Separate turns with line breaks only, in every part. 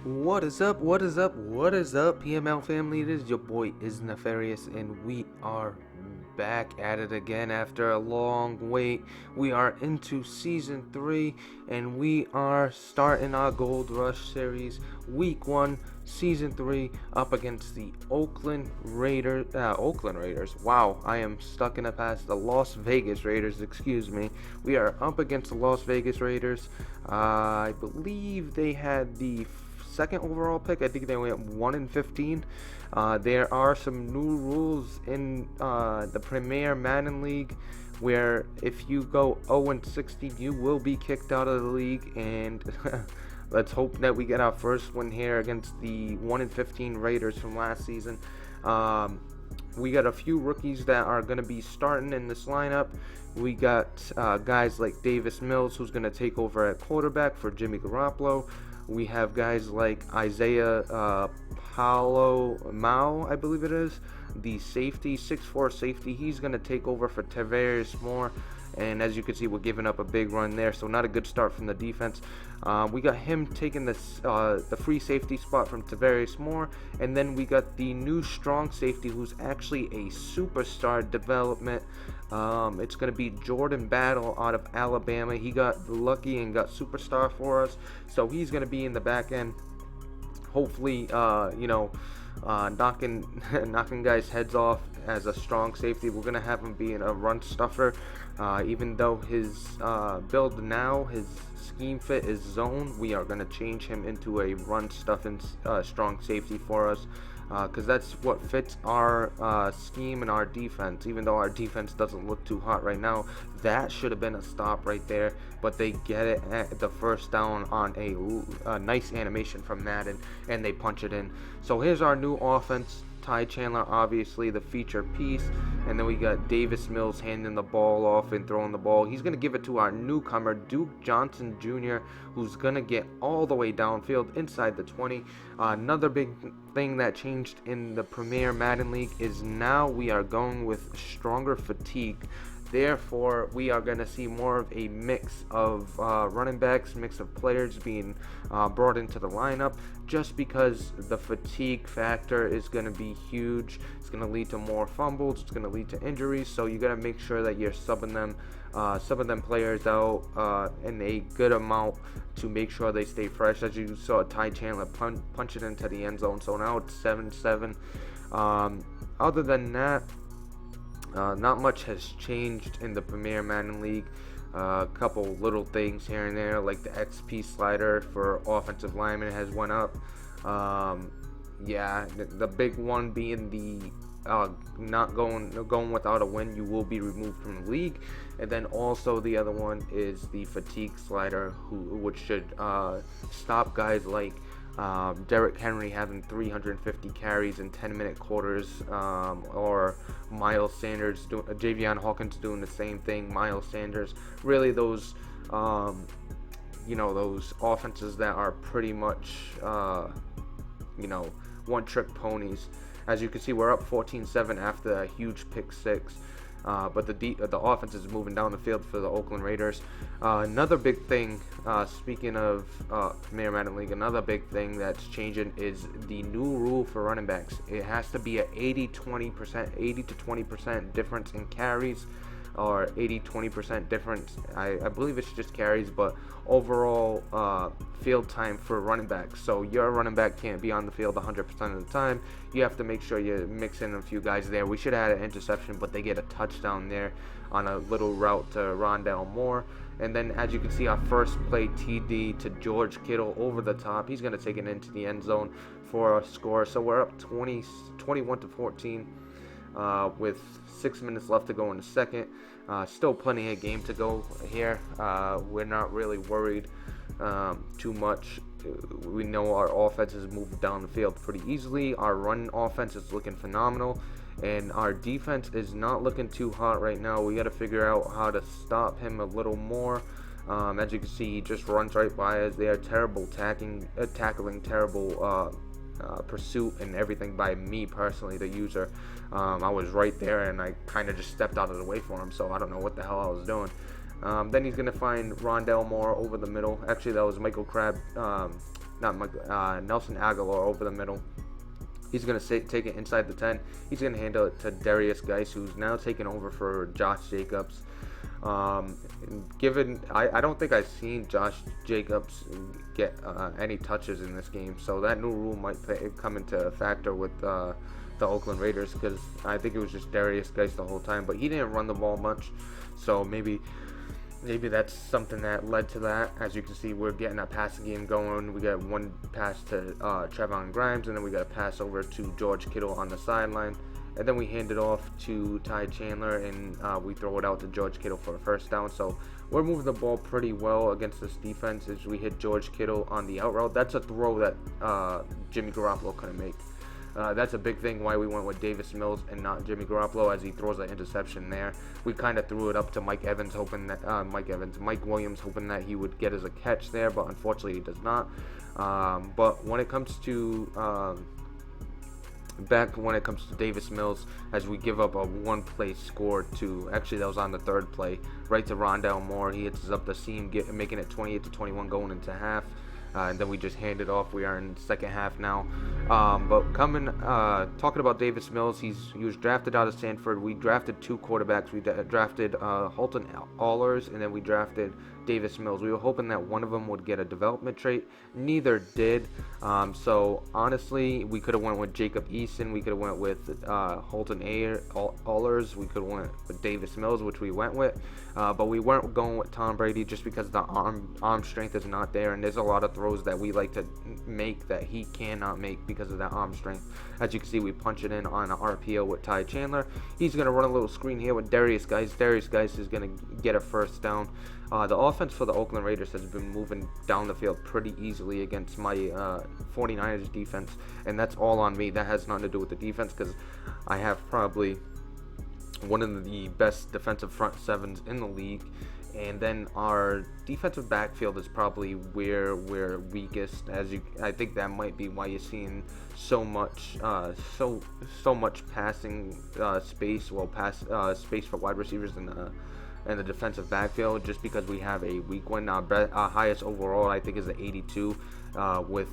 What is up? What is up? What is up, PML family? It is your boy is Nefarious, and we are back at it again after a long wait. We are into season 3, and we are starting our Gold Rush series, week 1, season 3, up against the Oakland Raiders. Wow, I am stuck in the past. The Las Vegas Raiders. Excuse me. We are up against the Las Vegas Raiders. I believe they had the second overall pick. I think they went 1-15. There are some new rules in the Premier Madden League where if you go 0-16, you will be kicked out of the league. And let's hope that we get our first win here against the 1-15 Raiders from last season. We got a few rookies that are going to be starting in this lineup. We got guys like Davis Mills, who's going to take over at quarterback for Jimmy Garoppolo. We have guys like Isaiah Paulo Mao, I believe it is, the safety, 6'4 safety. He's going to take over for Tavares Moore. And as you can see, we're giving up a big run there, so not a good start from the defense. We got him taking the free safety spot from Tavares Moore, and then we got the new strong safety, who's actually a superstar development. It's going to be Jordan Battle out of Alabama. He got lucky and got superstar for us, so he's going to be in the back end. Hopefully, knocking guys' heads off as a strong safety. We're gonna have him being a run stuffer, even though his build now, his scheme fit is zone. We are gonna change him into a run stuffing strong safety for us, because that's what fits our scheme and our defense. Even though our defense doesn't look too hot right now, that should have been a stop right there, but they get it at the first down on a nice animation from Madden, and they punch it in. So here's our new offense. Ty Chandler, obviously the feature piece, and then we got Davis Mills handing the ball off and throwing the ball. He's going to give it to our newcomer, Duke Johnson Jr., who's going to get all the way downfield inside the 20. Another big thing that changed in the Premier Madden League is now we are going with stronger fatigue. Therefore, we are going to see more of a mix of running backs, mix of players being brought into the lineup, just because the fatigue factor is going to be huge. It's going to lead to more fumbles. It's going to lead to injuries. So you got to make sure that you're subbing them players out in a good amount to make sure they stay fresh. As you saw, Ty Chandler punch it into the end zone. So now it's 7-7. Other than that, not much has changed in the Premier Madden League. A couple little things here and there, like the XP slider for offensive linemen has went up. The big one being the not going without a win, you will be removed from the league. And then also the other one is the fatigue slider, which should stop guys like Derrick Henry having 350 carries in 10-minute quarters, or Miles Sanders, Javion Hawkins doing the same thing. Miles Sanders, really those offenses that are pretty much one-trick ponies. As you can see, we're up 14-7 after a huge pick six. But the offense is moving down the field for the Oakland Raiders. Another big thing, speaking of Premier Madden League, another big thing that's changing is the new rule for running backs. It has to be an 80 to 20% difference in carries, or 80-20% difference. I believe it's just carries, but overall field time for running backs. So your running back can't be on the field 100% of the time. You have to make sure you mix in a few guys there. We should have had an interception, but they get a touchdown there on a little route to Rondale Moore. And then, as you can see, our first play TD to George Kittle over the top. He's going to take it into the end zone for a score. So we're up 21-14. With 6 minutes left to go in the second. Still plenty of game to go here. We're not really worried too much. We know our offense has moved down the field pretty easily. Our run offense is looking phenomenal, and our defense is not looking too hot right now. We got to figure out how to stop him a little more. As you can see, he just runs right by us. They are terrible tackling, terrible pursuit and everything by me personally, the user. I was right there and I kind of just stepped out of the way for him, so I don't know what the hell I was doing. Then he's going to find Rondale Moore over the middle. Actually, that was Michael Crabbe Nelson Aguilar over the middle. He's going to take it inside the 10. He's going to handle it to Darius Geis, who's now taking over for Josh Jacobs. I don't think I've seen Josh Jacobs get any touches in this game, so that new rule might come into factor with the Oakland Raiders, because I think it was just Darius Geis the whole time, but he didn't run the ball much, so maybe that's something that led to that. As you can see, we're getting a passing game going. We got one pass to Trevon Grimes, and then we got a pass over to George Kittle on the sideline. And then we hand it off to Ty Chandler, and we throw it out to George Kittle for a first down. So we're moving the ball pretty well against this defense as we hit George Kittle on the out route. That's a throw that Jimmy Garoppolo couldn't make. That's a big thing why we went with Davis Mills and not Jimmy Garoppolo, as he throws an interception there. We kind of threw it up to Mike Williams, hoping that he would get as a catch there, but unfortunately he does not. But when it comes to Davis Mills, as we give up a one-play score to, actually that was on the third play, right to Rondale Moore. He hits us up the seam, making it 28-21 going into half. And then we just hand it off. We are in the second half now. But talking about Davis Mills, he was drafted out of Stanford. We drafted two quarterbacks. We drafted Holton Ahlers, and then we drafted Davis Mills. We were hoping that one of them would get a development trait. Neither did. So honestly, we could have went with Jacob Eason. We could have went with Holton Ahlers. We could have went with Davis Mills, which we went with. But we weren't going with Tom Brady just because the arm strength is not there, and there's a lot of throws that we like to make that he cannot make because of that arm strength. As you can see, we punch it in on an RPO with Ty Chandler. He's going to run a little screen here with Darius Geis. Darius Geis is going to get a first down. The offense for the Oakland Raiders has been moving down the field pretty easily against my 49ers defense, and that's all on me. That has nothing to do with the defense, because I have probably one of the best defensive front sevens in the league, and then our defensive backfield is probably where we're weakest. I think that might be why you're seeing so much passing space, space for wide receivers and the defensive backfield, just because we have a weak one. Our highest overall, I think, is the 82 with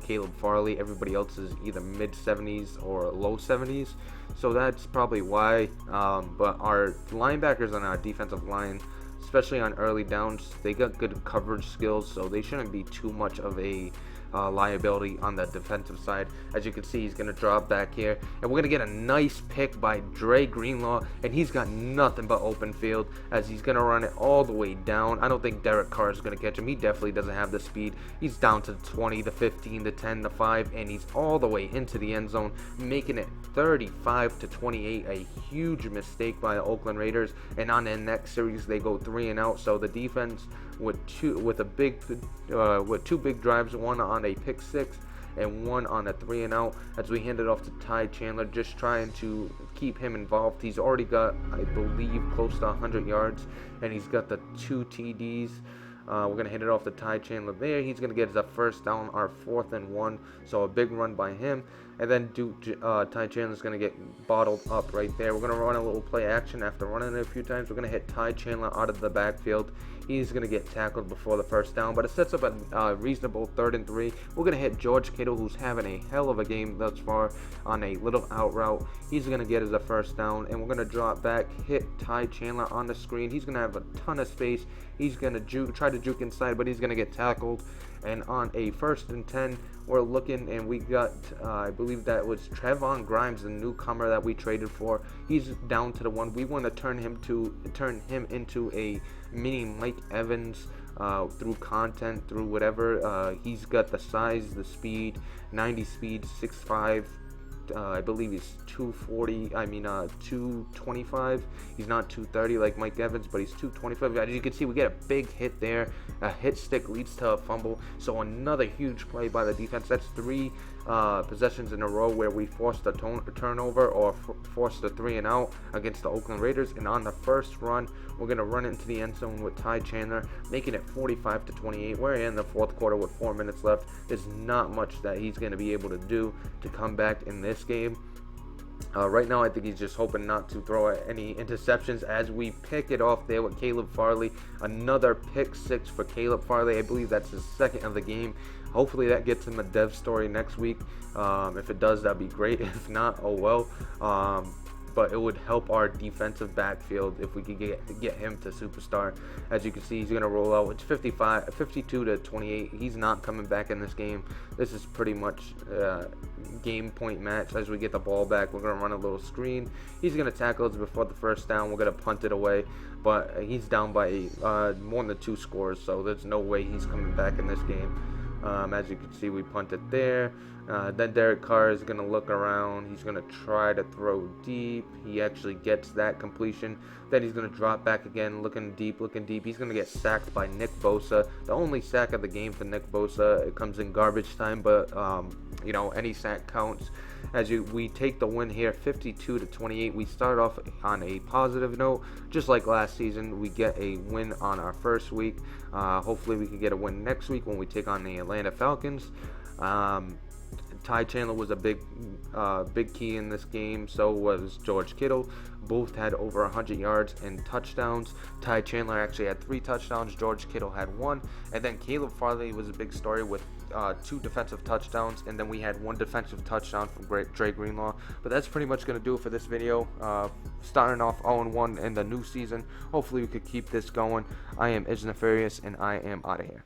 Caleb Farley. Everybody else is either mid 70s or low 70s, so that's probably why. But our linebackers on our defensive line, especially on early downs, they got good coverage skills, so they shouldn't be too much of a liability on the defensive side. As you can see, he's going to drop back here, and we're going to get a nice pick by Dre Greenlaw, and he's got nothing but open field as he's going to run it all the way down. I don't think Derek Carr is going to catch him. He definitely doesn't have the speed. He's down to 20, to 15, to 10, to 5, and he's all the way into the end zone, making it 35-28. A huge mistake by the Oakland Raiders, and on the next series they go 3 and out. So the defense with two big drives, one on a pick six and one on a 3 and out, as we hand it off to Ty Chandler, just trying to keep him involved. He's already got, I believe, close to 100 yards, and he's got the 2 TDs. We're going to hand it off to Ty Chandler there. He's going to get us a first down, our 4th and 1, so a big run by him. And then Ty Chandler's going to get bottled up right there. We're going to run a little play action. After running it a few times, we're going to hit Ty Chandler out of the backfield. He's going to get tackled before the first down, but it sets up a reasonable 3rd and 3. We're going to hit George Kittle, who's having a hell of a game thus far, on a little out route. He's going to get us a first down, and we're going to drop back, hit Ty Chandler on the screen. He's going to have a ton of space. He's going to try to juke inside, but he's going to get tackled. And on a 1st and 10, we're looking, and we got, I believe that was Trevon Grimes, the newcomer that we traded for. He's down to the 1. We want to turn him into a mini Mike Evans through content, through whatever. He's got the size, the speed, 90 speed, 6'5". I believe he's 225. He's not 230 like Mike Evans, but he's 225. As you can see, we get a big hit there. A hit stick leads to a fumble, so another huge play by the defense. That's 3 possessions in a row where we forced a turnover or forced a 3 and out against the Oakland Raiders. And on the first run, we're going to run into the end zone with Ty Chandler, making it 45-28. We're in the 4th quarter with 4 minutes left. There's not much that he's going to be able to do to come back in this game. Right now, I think he's just hoping not to throw any interceptions, as we pick it off there with Caleb Farley. Another pick 6 for Caleb Farley. I believe that's his 2nd of the game. Hopefully that gets him a dev story next week. If it does, that'd be great. If not, oh well. But it would help our defensive backfield if we could get him to superstar. As you can see, he's going to roll out. It's 52 to 28. He's not coming back in this game. This is pretty much game point match. As we get the ball back, we're going to run a little screen. He's going to tackle us before the first down. We're going to punt it away. But he's down by more than 2 scores, so there's no way he's coming back in this game. As you can see, we punted there. Then Derek Carr is going to look around. He's going to try to throw deep. He actually gets that completion. Then he's going to drop back again, looking deep. He's going to get sacked by Nick Bosa. The only sack of the game for Nick Bosa. It comes in garbage time, but you know, any sack counts. We take the win here, 52 to 28. We start off on a positive note, just like last season. We get a win on our first week. Hopefully, we can get a win next week when we take on the Atlanta Falcons. Ty Chandler was a big key in this game. So was George Kittle. Both had over 100 yards and touchdowns. Ty Chandler actually had 3 touchdowns. George Kittle had 1. And then Caleb Farley was a big story with 2 defensive touchdowns. And then we had 1 defensive touchdown from Dre Greenlaw. But that's pretty much going to do it for this video. Starting off 0-1 in the new season. Hopefully we could keep this going. I am Nefarious, and I am out of here.